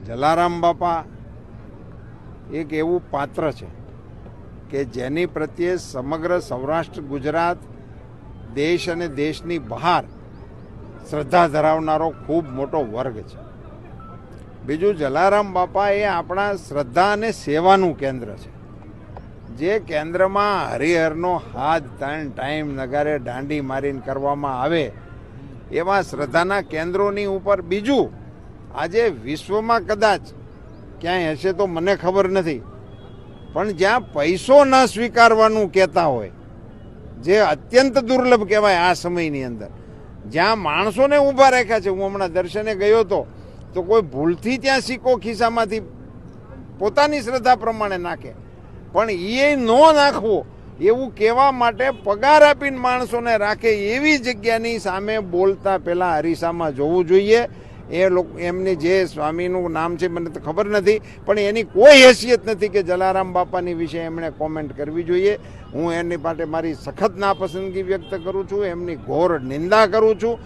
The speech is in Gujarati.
જલારામ બાપા એક એવું પાત્ર છે કે જેની પ્રત્યે સમગ્ર સૌરાષ્ટ્ર ગુજરાત દેશ અને દેશની બહાર શ્રદ્ધા ધરાવનારો ખૂબ મોટો વર્ગ છે. બીજું, જલારામ બાપા એ આપણા શ્રદ્ધા અને સેવાનું કેન્દ્ર છે. જે કેન્દ્રમાં હરિહરનો હાથ ટાઈમ નગારે દાંડી મારીને કરવામાં આવે એવા શ્રદ્ધાના કેન્દ્રોની ઉપર બીજું આજે વિશ્વમાં કદાચ ક્યાંય હશે તો મને ખબર નથી, પણ જ્યાં પૈસો ન સ્વીકારવાનું કહેતા હોય, જે અત્યંત દુર્લભ કહેવાય આ સમયની અંદર, જ્યાં માણસોને ઊભા રાખ્યા છે. હું હમણાં દર્શને ગયો હતો તો કોઈ ભૂલથી ત્યાં સિક્કો ખિસ્સામાંથી પોતાની શ્રદ્ધા પ્રમાણે નાખે, પણ એ ન નાખવો એવું કહેવા માટે પગાર આપીને માણસોને રાખે એવી જગ્યાની સામે બોલતા પહેલાં અરીસામાં જોવું જોઈએ. એ લોકો એમની જે સ્વામીનું નામ છે મને તો ખબર નથી, પણ એની કોઈ હેસિયત નથી કે જલારામ બાપાની વિશે એમણે કોમેન્ટ કરવી જોઈએ. હું એની માટે મારી સખત નાપસંદગી વ્યક્ત કરું છું, એમની ઘોર નિંદા કરું છું.